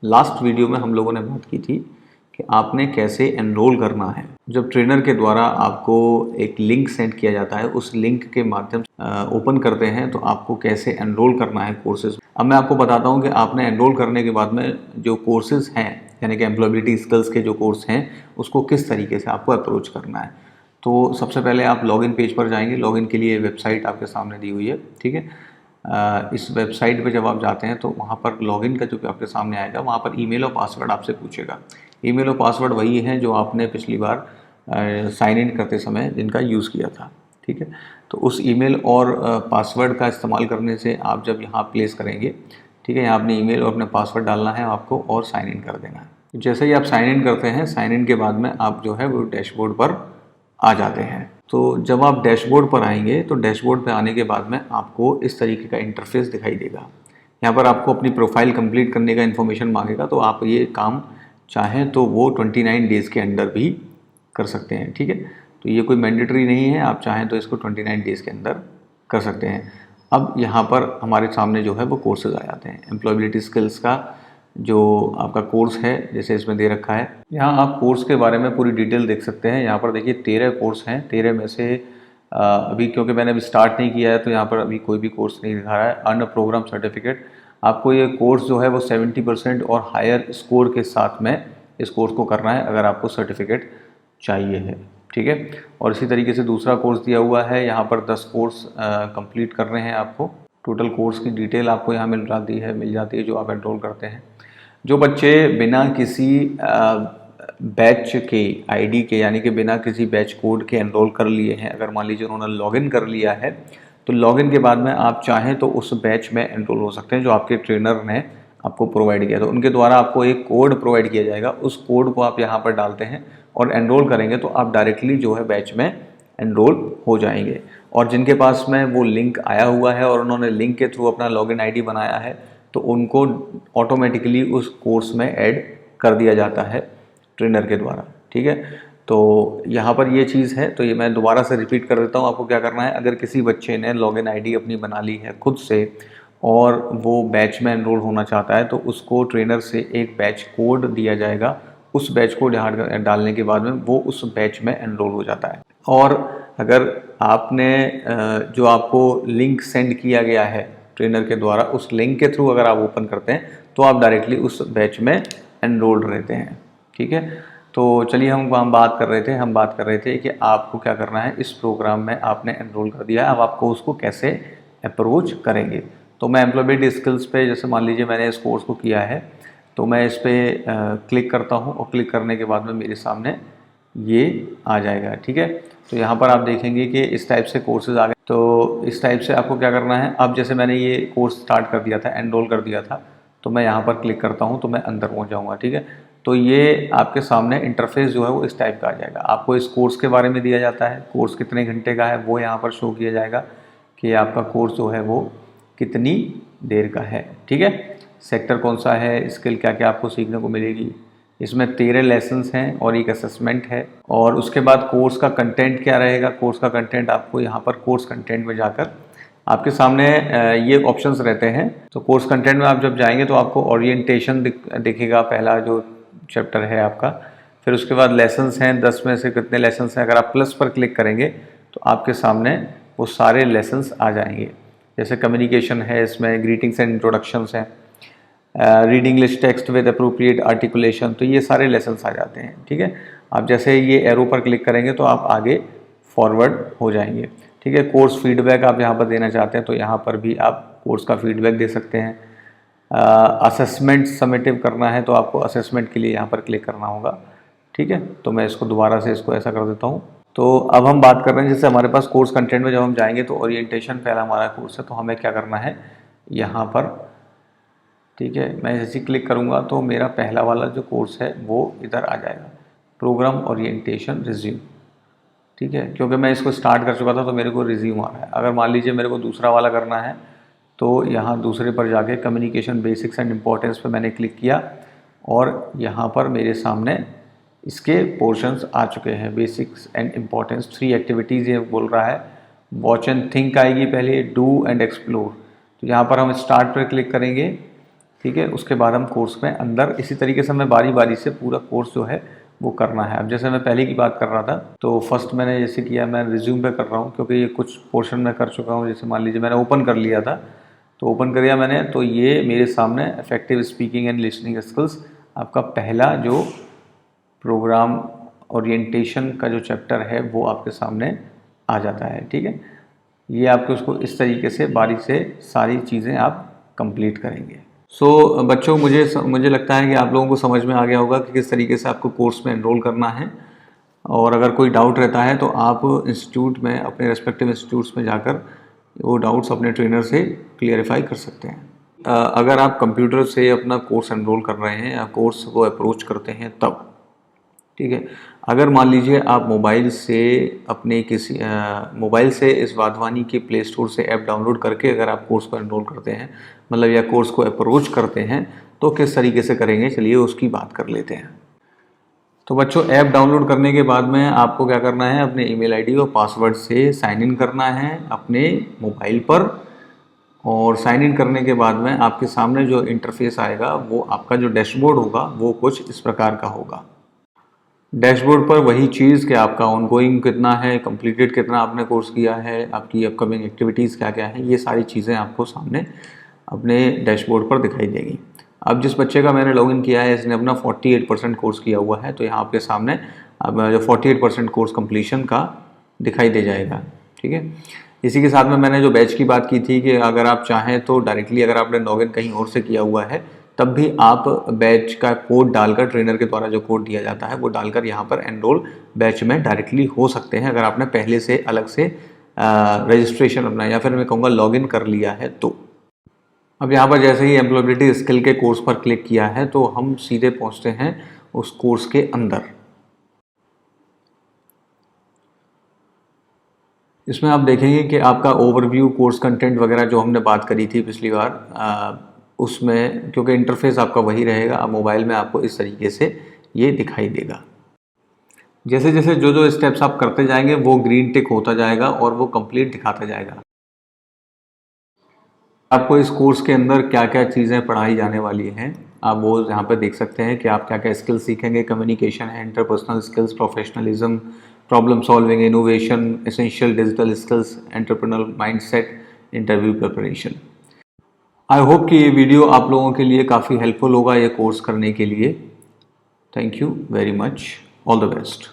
Last video में हम लोगों ने बात की थी कि आपने कैसे एनरोल करना है। जब ट्रेनर के द्वारा आपको एक लिंक सेंड किया जाता है, उस लिंक के माध्यम से ओपन करते हैं तो आपको कैसे एनरोल करना है कोर्सेज। अब मैं आपको बताता हूं कि आपने एनरोल करने के बाद में जो कोर्सेज हैं, यानी कि एम्प्लॉयबिलिटी स्किल्स के जो कोर्स हैं, उसको किस तरीके से आपको अप्रोच करना है। तो सबसे पहले आप लॉगिन पेज पर जाएंगे। लॉगिन के लिए वेबसाइट आपके सामने दी हुई है, ठीक है। इस वेबसाइट पे जब आप जाते हैं तो वहाँ पर लॉगिन का जो आपके सामने आएगा, वहाँ पर ईमेल और पासवर्ड आपसे पूछेगा। ईमेल और पासवर्ड वही है जो आपने पिछली बार साइन इन करते समय जिनका यूज़ किया था, ठीक है। तो उस ईमेल और पासवर्ड का इस्तेमाल करने से आप जब यहाँ प्लेस करेंगे, ठीक है, यहाँ अपने ईमेल और अपना पासवर्ड डालना है आपको और साइन इन कर देना है। जैसे ही आप साइन इन करते हैं, साइन इन के बाद में आप जो है वो डैशबोर्ड पर आ जाते हैं। तो जब आप डैशबोर्ड पर आएंगे तो डैशबोर्ड पर आने के बाद में आपको इस तरीके का इंटरफेस दिखाई देगा। यहाँ पर आपको अपनी प्रोफाइल कंप्लीट करने का इन्फॉर्मेशन मांगेगा, तो आप ये काम चाहें तो वो 29 डेज़ के अंदर भी कर सकते हैं, ठीक है। तो ये कोई मैंडेटरी नहीं है, आप चाहें तो इसको 29 डेज़ के अंदर कर सकते हैं। अब यहाँ पर हमारे सामने जो है वो कोर्सेज आ जाते हैं। एम्प्लॉयबिलिटी स्किल्स का जो आपका कोर्स है, जैसे इसमें दे रखा है, यहाँ आप कोर्स के बारे में पूरी डिटेल देख सकते हैं। यहाँ पर देखिए 13 कोर्स हैं। 13 में से अभी क्योंकि मैंने अभी स्टार्ट नहीं किया है तो यहाँ पर अभी कोई भी कोर्स नहीं दिखा रहा है। अर्न प्रोग्राम सर्टिफिकेट, आपको ये कोर्स जो है वो 70% और हायर स्कोर के साथ में इस कोर्स को करना है अगर आपको सर्टिफिकेट चाहिए है, ठीक है। और इसी तरीके से दूसरा कोर्स दिया हुआ है, यहाँ पर 10 कोर्स कंप्लीट करने हैं आपको। टोटल कोर्स की डिटेल आपको यहाँ मिल जाती है जो आप एनरोल करते हैं। जो बच्चे बिना किसी बैच के आईडी के, यानी कि बिना किसी बैच कोड के एनरोल कर लिए हैं, अगर मान लीजिए उन्होंने लॉगिन कर लिया है तो लॉगिन के बाद में आप चाहें तो उस बैच में एनरोल हो सकते हैं जो आपके ट्रेनर ने आपको प्रोवाइड किया। तो उनके द्वारा आपको एक कोड प्रोवाइड किया जाएगा, उस कोड को आप यहाँ पर डालते हैं और एनरोल करेंगे तो आप डायरेक्टली जो है बैच में एनरोल हो जाएंगे। और जिनके पास में वो लिंक आया हुआ है और उन्होंने लिंक के थ्रू अपना लॉगिन आईडी बनाया है तो उनको ऑटोमेटिकली उस कोर्स में ऐड कर दिया जाता है ट्रेनर के द्वारा, ठीक है। तो यहाँ पर ये चीज़ है। तो ये मैं दोबारा से रिपीट कर देता हूँ, आपको क्या करना है। अगर किसी बच्चे ने लॉगिन आईडी अपनी बना ली है खुद से और वो बैच में एनरोल होना चाहता है तो उसको ट्रेनर से एक बैच कोड दिया जाएगा। उस बैच कोड यहाँ डालने के बाद में वो उस बैच में एनरोल हो जाता है। और अगर आपने जो आपको लिंक सेंड किया गया है ट्रेनर के द्वारा, उस लिंक के थ्रू अगर आप ओपन करते हैं तो आप डायरेक्टली उस बैच में एनरोल्ड रहते हैं, ठीक है। तो चलिए हम बात कर रहे थे कि आपको क्या करना है। इस प्रोग्राम में आपने एनरोल कर दिया है, अब आपको उसको कैसे अप्रोच करेंगे। तो मैं एम्प्लॉयबिलिटी स्किल्स पे, जैसे मान लीजिए मैंने इस कोर्स को किया है तो मैं इस पर क्लिक करता हूँ और क्लिक करने के बाद में मेरे सामने ये आ जाएगा, ठीक है। तो यहाँ पर आप देखेंगे कि इस टाइप से कोर्सेज आ गए। तो इस टाइप से आपको क्या करना है। अब जैसे मैंने ये कोर्स स्टार्ट कर दिया था, एनरोल कर दिया था, तो मैं यहाँ पर क्लिक करता हूँ तो मैं अंदर पहुँच जाऊँगा, ठीक है। तो ये आपके सामने इंटरफेस जो है वो इस टाइप का आ जाएगा। आपको इस कोर्स के बारे में दिया जाता है, कोर्स कितने घंटे का है वो यहाँ पर शो किया जाएगा कि आपका कोर्स जो है वो कितनी देर का है, ठीक है। सेक्टर कौन सा है, स्किल क्या क्या आपको सीखने को मिलेगी। इसमें 13 लेसन्स हैं और एक असेसमेंट है। और उसके बाद कोर्स का कंटेंट क्या रहेगा। कोर्स का कंटेंट आपको यहाँ पर कोर्स कंटेंट में जाकर आपके सामने ये ऑप्शंस रहते हैं। तो कोर्स कंटेंट में आप जब जाएंगे तो आपको ओरिएंटेशन दिखेगा, पहला जो चैप्टर है आपका। फिर उसके बाद लेसन्स हैं, 10 में से कितने लेसन्स हैं। अगर आप प्लस पर क्लिक करेंगे तो आपके सामने वो सारे लेसन्स आ जाएंगे। जैसे कम्युनिकेशन है, इसमें ग्रीटिंग्स एंड इंट्रोडक्शंस हैं, read English text with appropriate articulation, तो ये सारे लेसन्स आ जाते हैं, ठीक है। आप जैसे ये एरो पर क्लिक करेंगे तो आप आगे फॉरवर्ड हो जाएंगे, ठीक है। कोर्स फीडबैक आप यहाँ पर देना चाहते हैं तो यहाँ पर भी आप कोर्स का फीडबैक दे सकते हैं। असेसमेंट सबमिटिव करना है तो आपको असेसमेंट के लिए यहाँ पर क्लिक करना होगा, ठीक है। तो मैं इसको दोबारा से इसको ऐसा कर देता हूँ। तो अब हम बात कर रहे हैं, जैसे हमारे पास कोर्स कंटेंट में जब हम जाएंगे तो ओरिएंटेशन पहला हमारा कोर्स है, तो हमें क्या करना है यहाँ पर, ठीक है। मैं जैसे क्लिक करूँगा तो मेरा पहला वाला जो कोर्स है वो इधर आ जाएगा, प्रोग्राम ओरिएंटेशन रिज्यूम, ठीक है। क्योंकि मैं इसको स्टार्ट कर चुका था तो मेरे को रिज्यूम आ रहा है। अगर मान लीजिए मेरे को दूसरा वाला करना है तो यहाँ दूसरे पर जाके कम्युनिकेशन बेसिक्स एंड इम्पोर्टेंस पे मैंने क्लिक किया और यहाँ पर मेरे सामने इसके पोर्शंस आ चुके हैं। बेसिक्स एंड इम्पोर्टेंस 3 एक्टिविटीज़ ये बोल रहा है। वॉच एंड थिंक आएगी पहले, डू एंड एक्सप्लोर। तो यहाँ पर हम स्टार्ट पर क्लिक करेंगे ठीक है। उसके बाद हम कोर्स में अंदर इसी तरीके से हमें बारी बारी से पूरा कोर्स जो है वो करना है। अब जैसे मैं पहले की बात कर रहा था, तो फर्स्ट मैंने जैसे किया, मैं रिज्यूम पे कर रहा हूँ क्योंकि ये कुछ पोर्शन में कर चुका हूँ। जैसे मान लीजिए मैंने ओपन कर लिया था, तो ओपन कर दिया मैंने, तो ये मेरे सामने effective speaking and listening skills आपका पहला जो प्रोग्राम ओरिएंटेशन का जो चैप्टर है वो आपके सामने आ जाता है। ठीक है, ये आपके उसको इस तरीके से बारी से सारी चीज़ें आप कंप्लीट करेंगे। सो बच्चों, मुझे लगता है कि आप लोगों को समझ में आ गया होगा कि किस तरीके से आपको कोर्स में एनरोल करना है। और अगर कोई डाउट रहता है तो आप इंस्टीट्यूट में, अपने रेस्पेक्टिव इंस्टीट्यूट्स में जाकर वो डाउट्स अपने ट्रेनर से क्लियरिफाई कर सकते हैं। अगर आप कंप्यूटर से अपना कोर्स एनरोल कर रहे हैं या कोर्स को अप्रोच करते हैं तब, ठीक है। अगर मान लीजिए आप मोबाइल से अपने किसी मोबाइल से इस वाधवानी के प्ले स्टोर से ऐप डाउनलोड करके अगर आप कोर्स को एनरोल करते हैं, मतलब या कोर्स को अप्रोच करते हैं, तो किस तरीके से करेंगे, चलिए उसकी बात कर लेते हैं। तो बच्चों, ऐप डाउनलोड करने के बाद में आपको क्या करना है, अपने ईमेल आईडी और पासवर्ड से साइन इन करना है अपने मोबाइल पर। और साइन इन करने के बाद में आपके सामने जो इंटरफेस आएगा, वो आपका जो डैशबोर्ड होगा वो कुछ इस प्रकार का होगा। डैशबोर्ड पर वही चीज़ कि आपका ऑनगोइंग कितना है, कंप्लीटेड कितना आपने कोर्स किया है, आपकी अपकमिंग एक्टिविटीज़ क्या क्या हैं, ये सारी चीज़ें आपको सामने अपने डैशबोर्ड पर दिखाई देंगी। अब जिस बच्चे का मैंने लॉगिन किया है, इसने अपना 48% कोर्स किया हुआ है, तो यहाँ आपके सामने अब जो 48% कोर्स कंप्लीशन का दिखाई दे जाएगा। ठीक है, इसी के साथ में मैंने जो बैच की बात की थी कि अगर आप चाहें तो डायरेक्टली, अगर आपने लॉगिन कहीं और से किया हुआ है, तब भी आप बैच का कोड डालकर, ट्रेनर के द्वारा जो कोड दिया जाता है वो डालकर यहाँ पर एनरोल बैच में डायरेक्टली हो सकते हैं, अगर आपने पहले से अलग से रजिस्ट्रेशन अपना, या फिर मैं कहूँगा लॉगिन कर लिया है तो। अब यहाँ पर जैसे ही एम्प्लॉयबिलिटी स्किल के कोर्स पर क्लिक किया है, तो हम सीधे पहुँचते हैं उस कोर्स के अंदर। इसमें आप देखेंगे कि आपका ओवरव्यू, कोर्स कंटेंट वगैरह जो हमने बात करी थी पिछली बार, उसमें क्योंकि इंटरफेस आपका वही रहेगा, अब मोबाइल में आपको इस तरीके से ये दिखाई देगा। जैसे जैसे जो जो स्टेप्स आप करते जाएंगे वो ग्रीन टिक होता जाएगा और वो कंप्लीट दिखाता जाएगा। आपको इस कोर्स के अंदर क्या क्या चीज़ें पढ़ाई जाने वाली हैं, आप वो यहाँ पर देख सकते हैं कि आप क्या क्या स्किल्स सीखेंगे। कम्युनिकेशन है, interpersonal skills, professionalism, problem solving, innovation, essential digital skills, entrepreneurial mindset, interview preparation. I hope कि ये वीडियो आप लोगों के लिए काफ़ी हेल्पफुल होगा ये कोर्स करने के लिए। Thank you very much, all the best.